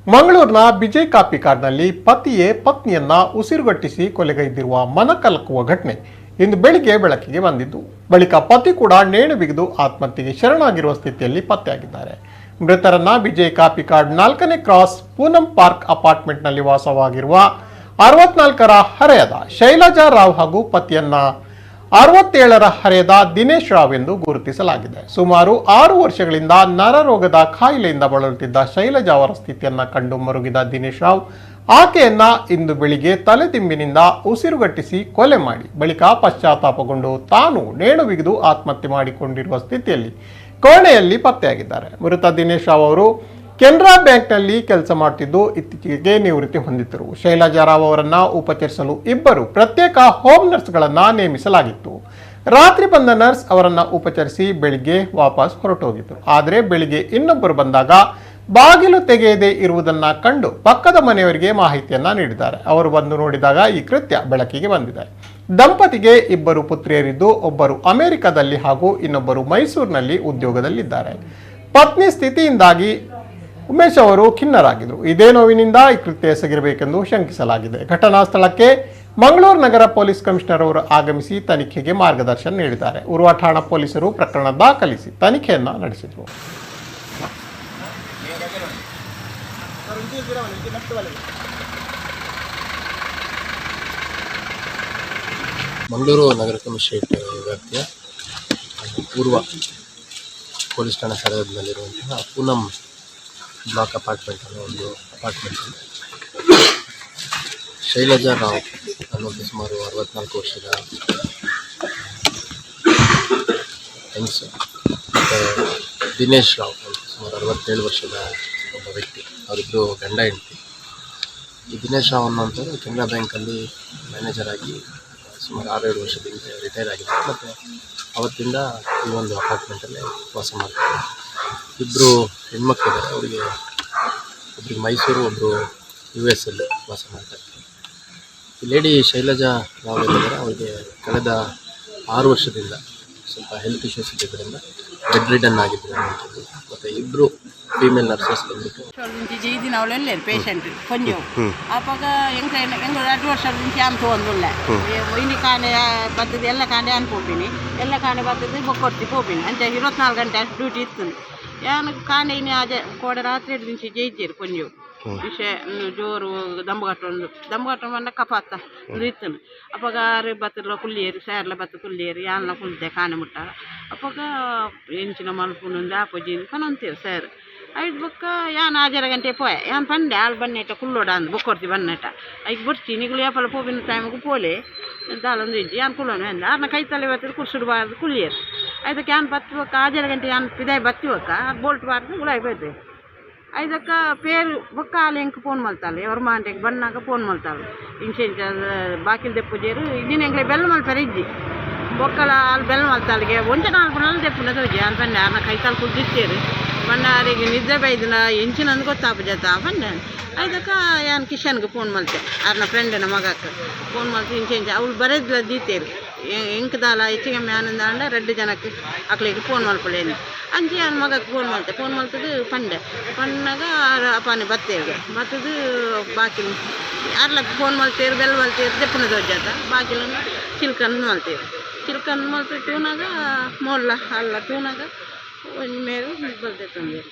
ಮಂಗಳೂರಿನ ಬಿಜೈ ಕಾಪಿ ಕಾರ್ಡ್ನಲ್ಲಿ ಪತಿಯೇ ಪತ್ನಿಯನ್ನ ಉಸಿರುಗಟ್ಟಿಸಿ ಕೊಲೆಗೈದಿರುವ ಮನಕಲಕುವ ಘಟನೆ ಇಂದು ಬೆಳಿಗ್ಗೆ ಬೆಳಕಿಗೆ ಬಂದಿದ್ದು, ಬಳಿಕ ಪತಿ ಕೂಡ ನೇಣು ಬಿಗಿದು ಆತ್ಮಹತ್ಯೆಗೆ ಶರಣಾಗಿರುವ ಸ್ಥಿತಿಯಲ್ಲಿ ಪತ್ತೆಯಾಗಿದ್ದಾರೆ. ಮೃತರನ್ನ ಬಿಜೈ ಕಾಪಿ ಕಾರ್ಡ್ 4ನೇ ಕ್ರಾಸ್ ಪೂನಂ ಪಾರ್ಕ್ ಅಪಾರ್ಟ್ಮೆಂಟ್ನಲ್ಲಿ ವಾಸವಾಗಿರುವ 64ರ ಹರೆಯದ ಶೈಲಜಾ ರಾವ್ ಹಾಗೂ ಪತಿಯನ್ನ 67ರ ಹರೆಯದ ದಿನೇಶ್ ರಾವ್ ಎಂದು ಗುರುತಿಸಲಾಗಿದೆ. ಸುಮಾರು 6 ವರ್ಷಗಳಿಂದ ನರರೋಗದ ಕಾಯಿಲೆಯಿಂದ ಬಳಲುತ್ತಿದ್ದ ಶೈಲಜಾ ಅವರ ಸ್ಥಿತಿಯನ್ನ ಕಂಡು ಮರುಗಿದ ದಿನೇಶ್ ರಾವ್ ಆಕೆಯನ್ನ ಇಂದು ಬೆಳಿಗ್ಗೆ ತಲೆದಿಂಬಿನಿಂದ ಉಸಿರುಗಟ್ಟಿಸಿ ಕೊಲೆ ಮಾಡಿ ಬಳಿಕ ಪಶ್ಚಾತ್ತಾಪಗೊಂಡು ತಾನು ನೇಣು ಬಿಗಿದು ಆತ್ಮಹತ್ಯೆ ಮಾಡಿಕೊಂಡಿರುವ ಸ್ಥಿತಿಯಲ್ಲಿ ಕೋಣೆಯಲ್ಲಿ ಪತ್ತೆಯಾಗಿದ್ದಾರೆ. ಮೃತ ದಿನೇಶ್ ರಾವ್ ಅವರು ಕೆನರಾ ಬ್ಯಾಂಕ್ನಲ್ಲಿ ಕೆಲಸ ಮಾಡುತ್ತಿದ್ದು ಇತ್ತೀಚೆಗೆ ನಿವೃತ್ತಿ ಹೊಂದಿದ್ದರು. ಶೈಲಜಾ ರಾವ್ ಅವರನ್ನ ಉಪಚರಿಸಲು ಇಬ್ಬರು ಪ್ರತ್ಯೇಕ ಹೋಮ್ ನರ್ಸ್ಗಳನ್ನ ನೇಮಿಸಲಾಗಿತ್ತು. ರಾತ್ರಿ ಬಂದ ನರ್ಸ್ ಅವರನ್ನ ಉಪಚರಿಸಿ ಬೆಳಿಗ್ಗೆ ವಾಪಸ್ ಹೊರಟೋಗಿದ್ರು. ಆದರೆ ಬೆಳಿಗ್ಗೆ ಇನ್ನೊಬ್ಬರು ಬಂದಾಗ ಬಾಗಿಲು ತೆಗೆಯದೇ ಇರುವುದನ್ನ ಕಂಡು ಪಕ್ಕದ ಮನೆಯವರಿಗೆ ಮಾಹಿತಿಯನ್ನ ನೀಡಿದ್ದಾರೆ. ಅವರು ಬಂದು ನೋಡಿದಾಗ ಈ ಕೃತ್ಯ ಬೆಳಕಿಗೆ ಬಂದಿದೆ. ದಂಪತಿಗೆ ಇಬ್ಬರು ಪುತ್ರಿಯರಿದ್ದು, ಒಬ್ಬರು ಅಮೆರಿಕದಲ್ಲಿ ಹಾಗೂ ಇನ್ನೊಬ್ಬರು ಮೈಸೂರಿನಲ್ಲಿ ಉದ್ಯೋಗದಲ್ಲಿದ್ದಾರೆ. ಪತ್ನಿ ಸ್ಥಿತಿಯಿಂದಾಗಿ ಉಮೇಶ್ ಅವರು ಖಿನ್ನರಾಗಿದ್ದರು. ಇದೇ ನೋವಿನಿಂದ ಈ ಕೃತ್ಯ ಎಸಗಿರಬೇಕೆಂದು ಶಂಕಿಸಲಾಗಿದೆ. ಘಟನಾ ಸ್ಥಳಕ್ಕೆ ಮಂಗಳೂರು ನಗರ ಪೊಲೀಸ್ ಕಮಿಷನರ್ ಅವರು ಆಗಮಿಸಿ ತನಿಖೆಗೆ ಮಾರ್ಗದರ್ಶನ ನೀಡಿದ್ದಾರೆ. ಉರ್ವ ಠಾಣಾ ಪೊಲೀಸರು ಪ್ರಕರಣ ದಾಖಲಿಸಿ ತನಿಖೆಯನ್ನ ನಡೆಸಿದರು. ಮಂಗಳೂರು ನಗರ ಕಮಿಷನರೇಟ್ ವ್ಯಾಪ್ತಿಯ ಪೂರ್ವ ಪೊಲೀಸ್ ಠಾಣಾ ಸರಹದ್ದಿನಲ್ಲಿರುವಂತಹ ಪೂನಂ ಬ್ಲಾಕ್ ಅಪಾರ್ಟ್ಮೆಂಟ್ ಅನ್ನೋ ಒಂದು ಅಪಾರ್ಟ್ಮೆಂಟಲ್ಲಿ ಶೈಲಜಾ ರಾವ್ ಅನ್ನೋದು ಸುಮಾರು 64 ವರ್ಷದ ಹೆಂಗಸು ಮತ್ತು ದಿನೇಶ್ ರಾವ್ ಅಂತ ಸುಮಾರು 67 ವರ್ಷದ ಒಬ್ಬ ವ್ಯಕ್ತಿ, ಅವರಿಬ್ಬರು ಗಂಡ ಹೆಂಡತಿ. ಈ ದಿನೇಶ್ ರಾವ್ ಅನ್ನೋಂಥವ್ರು ಕೆನರಾ ಬ್ಯಾಂಕಲ್ಲಿ ಮ್ಯಾನೇಜರ್ ಆಗಿ ಸುಮಾರು 6-7 ವರ್ಷದಿಂದ ರಿಟೈರ್ ಆಗಿದ್ದಾರೆ ಮತ್ತು ಅವತ್ತಿಂದ ಈ ಒಂದು ಅಪಾರ್ಟ್ಮೆಂಟಲ್ಲೇ ವಾಸ ಮಾಡ್ತಾರೆ. ಇಬ್ಬರು ಹೆಣ್ಮಕ್ಳಿದ್ದಾರೆ. ಒಬ್ಬರಿಗೆ ಮೈಸೂರು, ಒಬ್ಬರು US ಅಲ್ಲಿ ವಾಸ ಮಾಡ್ತಾರೆ. ಈ ಲೇಡಿ ಶೈಲಜಾ ರಾವ್ ಏನಿದ್ದಾರೆ ಅವರಿಗೆ ಕಳೆದ 6 ವರ್ಷದಿಂದ ಸ್ವಲ್ಪ ಹೆಲ್ತ್ ಇಶ್ಯೂಸ್ ಇದ್ದಿದ್ದರಿಂದ ಬೆಡ್ ರಿಡನ್ ಆಗಿದ್ರು ಅನ್ನುವಂಥದ್ದು. ಮತ್ತು ಇಬ್ಬರು ಫೀಮೇಲ್ ನರ್ಸಸ್ ಬಂದ್ಬಿಟ್ಟು ചെയ്തിന് അവളല്ലേ പേഷ്യൻറ്റ് കൊഞ്ചു അപ്പോൾ ಎಂಗಳು 2 ವರ್ಷದ నుంచి ಆమె ತೊಂದುಲ್ಲ ಇನ್ನು ಕಾಣೆ ಬರ್ತದೆ ಎಲ್ಲ ಕಾಣೆ ಅನ್ಕೋತೀನಿ ಎಲ್ಲ ಕಾಣೆ ಬರ್ತದೆ ಬೊಕ್ಕೊಡ್ತಿ ಹೋಗ್ತೀನಿ ಅಂತ 24 ಗಂಟೆ ಡ್ಯೂಟಿ ಇತ್ತು. ಯಾನು ಕಾಣೆ ಇನ್ನು ಅದೇ ಕೋಡ ರಾತ್ರಿ నుంచి ಜೈತೀರು ಕೊಂಚು ವಿಷಯ ಜೋರು ದಮ್ಮಗಟ್ಟು ಬಂದ ಕಪಾತ ಇತ್ತು. ಅಪ್ಪಾಗ ಬತ್ತಲ್ಲ ಕುಲ್ಲಿಯರು ಸೇರ್ಲ ಬತ್ತ ಕುಲ್ಲಿಯರು ಯಾನ ಕುಲ್ದೆ ಕಾಣೆ ಮುಟ್ಟ ಅಪ್ಪಾಗ ಎಂಚಿನ ಮಲ್ಪುನುಂದು ಆಪೋಜಿನ್ ಕನಂತೀರು ಸರ್ ಐದು ಬೊಕ್ಕ ಯಾನು 6 ಗಂಟೆ ಪೋಯೆ ಯಾನು ಪಂಡೆ ಹಾಲು ಬನ್ನೆಟ ಕುಲ್ಲೋಡ ಅಂದು ಬೊಕ್ಕೊಡ್ತಿ ಬನ್ನೆಟ ಐದು ಬರ್ತಿ ನಿಗಳು ಯಾಪಲ್ಲ ಪೋಬಿನ ಟೈಮಿಗೆ ಪೋಲೆ ದಾಳೊಂದು ಇಜ್ಜಿ ಯಾನು ಕುಲ್ಲೋಣ ಅಂದ ಆರ್ನ ಕೈ ತಲೆ ಬರ್ತದೆ ಕುರ್ಸುಡ್ಬಾರ್ದು ಕುಲ್ಲಿಯರು ಐದಕ್ಕೆ ಯಾನು ಬತ್ತಿ ಬೊಕ್ಕ 6 ಗಂಟೆ ಯಾನು ಪಿದಾಯಿ ಬತ್ತಿ ಬೊಕ್ಕ ಬೋಲ್ಟ್ ಬಾರ್ದು ಗುಳಾಯಿ ಬರ್ತದೆ. ಐದಕ್ಕೆ ಪೇರು ಬೊಕ್ಕ ಹಾಲು ಹೆಂಗೆ ಫೋನ್ ಮಲ್ತಾಳೆ ಅವ್ರ ಮಾಂಟೆಗೆ ಬಂದಾಗ ಫೋನ್ ಮಲ್ತಾಳೆ ಇಂಚೆಂಚ ಬಾಕಿಲ್ ದೆಪ್ಪುಜೇರು ಇದಿನ ಹೆಂಗೆ ಬೆಲ್ಲ ಮಲ್ತಾರೆ ಇಜ್ಜಿ ಬೊಕ್ಕಲ ಹಾಲು ಬೆಲ್ಲ ಮಲ್ತಾಳಿಗೆ ಒಂಚ 4 ನಾಲ್ ದೆಪ್ಪುನ ತೋಜಿ ಯಾನು ಪಂಡೆ ಯಾರನ್ನ ಕೈ ತಾಳು ಕುಲ್ದಿರ್ತೇರು ಬಣ್ಣಾರಿಗೆ ನಿದ್ದೆ ಬೈದಿನ ಎಂಚಿನಂದು ಗೊತ್ತಾಪ ಜತ ಬಂದೆ. ಐದಕ್ಕೆ ಯಾನು ಕಿಶನ್ಗೆ ಫೋನ್ ಮಲ್ತೆ ಯಾರನ್ನ ಫ್ರೆಂಡಿನ ಮಗಕ್ಕೆ ಫೋನ್ ಮಲ್ತು ಇಂಚೆಂಚ ಅವ್ಳು ಬರೋದಿಲ್ಲ ದೀತೇರು ಎಂಕದಾಲ ಹೆಚ್ಚಿಗೆ ಆನಂದ ಅಂಡ 2 ಜನಕ್ಕೆ ಅಕ್ಳಿಗೆ ಫೋನ್ ಮಲ್ಪಳೇನು ಅಂಚೆ ನನ್ನ ಮಗಕ್ಕೆ ಫೋನ್ ಮಲ್ತದು ಪಂಡೆ ಪಣ್ಣಾಗ ಅಪಾನೆ ಬತ್ತೇರಿಗೆ ಬತ್ತದು ಬಾಕಿಲು ಯಾರ್ಲಕ್ಕೆ ಫೋನ್ ಮಲ್ತೇರು ಬೆಲ್ಲ ಮಲ್ತೇರು ದೆಪ್ಪನ ದೊಡ್ಡದ ಬಾಕಿಲನ್ನು ಚಿಲ್ಕನ್ನು ಮಲ್ತೇರು ತೂನಾಗ ಮೊಲ್ಲ ಅಲ್ಲ ತೂನಾಗ ಒಂದು ಮೇರು ಬರ್ದೆ ತಂದೇರು.